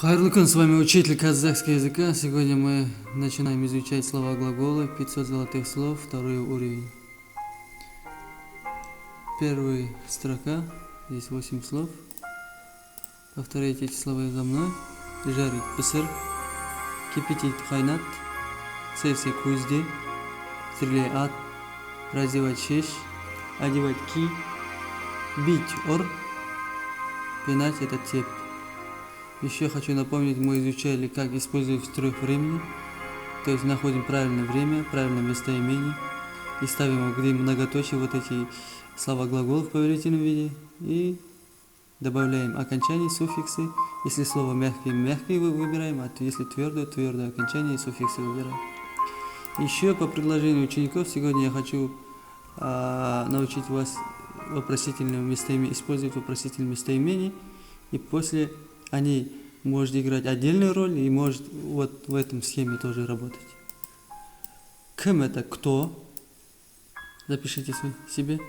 Хайрлы с вами учитель казахского языка. Сегодня мы начинаем изучать слова глаголы, 500 золотых слов, второй уровень. Первая строка, здесь 8 слов. Повторяйте эти слова за мной. Жарить пысыр, кипятить хайнат, севсе кузде, стрелять ат, раздевать шеш, одевать ки, бить ор, пинать это цепь. Еще хочу напомнить, мы изучали, как использовать строк времени. То есть находим правильное время, правильное местоимение и ставим где многоточие вот эти слова глаголов в поверительном виде и добавляем окончания, суффиксы. Если слово мягкое, мягкое выбираем, а если твердое, твердое окончание и суффиксы выбираем. Еще по предложению учеников сегодня я хочу научить вас использовать вопросительные местоимения, и после они может играть отдельную роль и может вот в этом схеме тоже работать. Кем это кто? Запишите себе.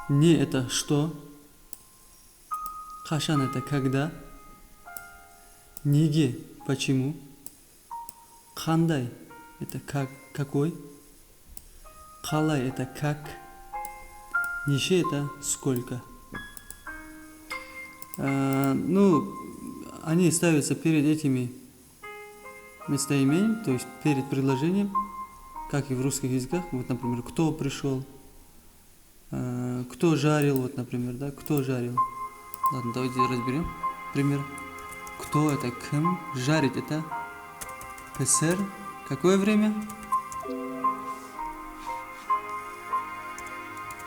Не это что? Хашан это когда? Ниге почему? Хандай это как, какой? Халай это как? Нише это сколько? Они ставятся перед этими местоимениями, то есть перед предложением, как и в русских языках. Вот, например, кто пришел, кто жарил, вот, например, да, кто жарил. Ладно, давайте разберем пример. Кто это кем, жарить это песер. Какое время?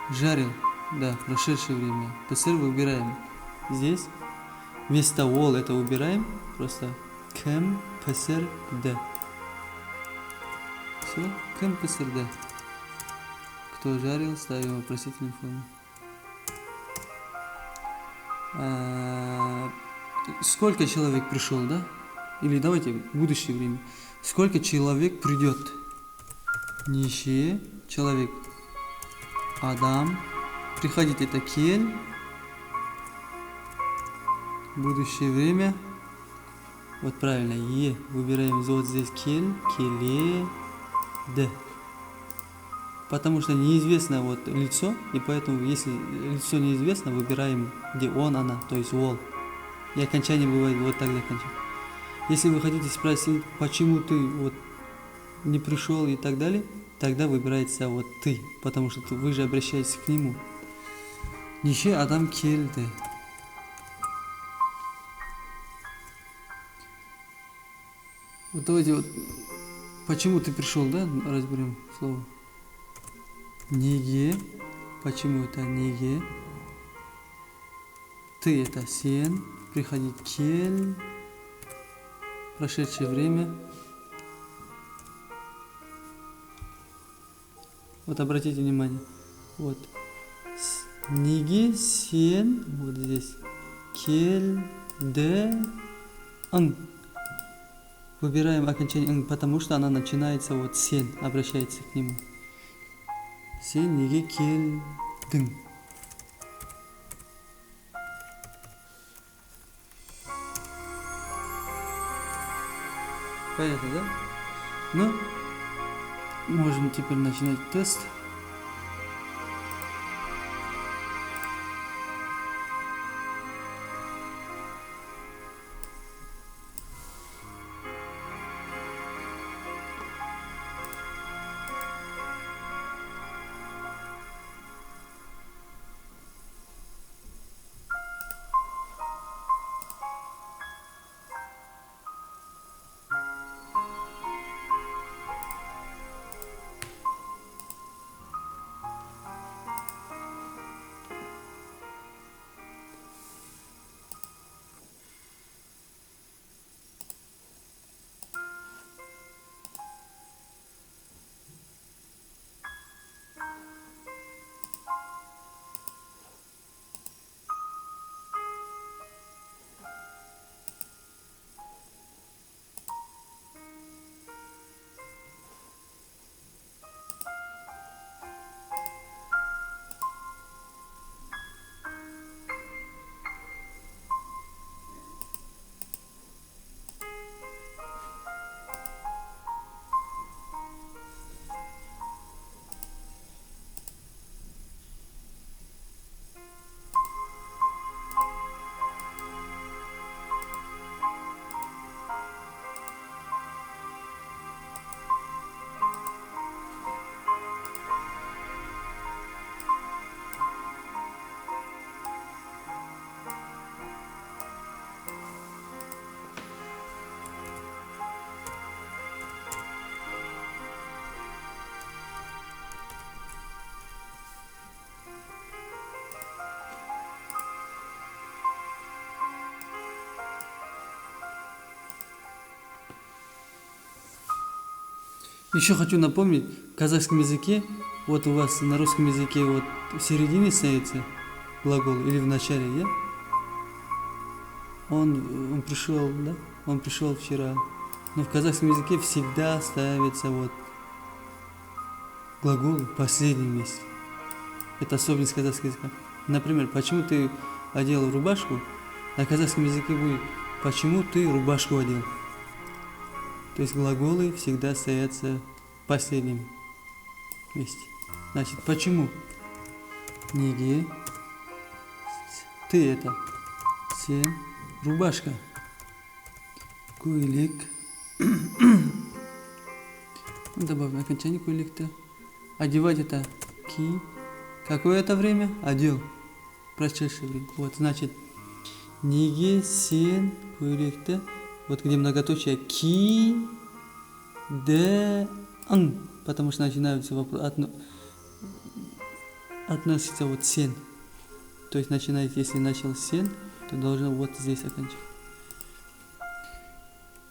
Жарил, да, прошедшее время. Песер выбираем здесь. Вместо ол это убираем, просто кем песер де. Все, кем песер де. Кто жарил, ставим вопросительную форму. Сколько человек пришел, да? Или давайте в будущее время. Сколько человек придет? Нищие, человек. Адам. Приходить это кель. Будущее время. Вот правильно, е. Выбираем вот здесь кель, келе, д. Потому что неизвестно вот лицо, и поэтому если лицо неизвестно, выбираем где он, она, то есть ол. И окончание бывает вот так окончание. Если вы хотите спросить, почему ты вот не пришел и так далее, тогда выбирается вот ты, потому что вы же обращаетесь к нему. Нише адам келді. Вот давайте вот, почему ты пришел, да, разберем слово. Неге, почему это неге? Ты это сен, приходить кель, прошедшее время. Вот обратите внимание, вот неге сен, вот здесь кель, де, ан. Выбираем окончание н, потому что она начинается вот сен, обращается к нему. Сен неге келдің. Понятно, да? Ну, можем теперь начинать тест. Еще хочу напомнить, в казахском языке, вот у вас на русском языке вот в середине ставится глагол или в начале, да? Он пришел, да? Он пришел вчера. Но в казахском языке всегда ставится вот глагол в последнем месте. Это особенность казахского языка. Например, почему ты одел рубашку, на казахском языке будет почему ты рубашку одел. То есть глаголы всегда ставятся в последнем месте. Значит, почему? Неге. Ты это. Сен. Рубашка. Куйлик. Добавим окончание куйлик-то. Одевать это ки. Какое это время? Одел. Прошедшее время. Вот, значит, неге сен куйлик-то. Вот где многоточие ки, де, ан, потому что начинаются относится вот сен. То есть начинает, если начал сен, то должно вот здесь оканчивать.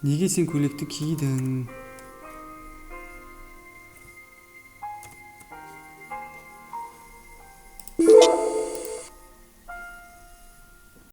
Неге сен куйликты кийдің.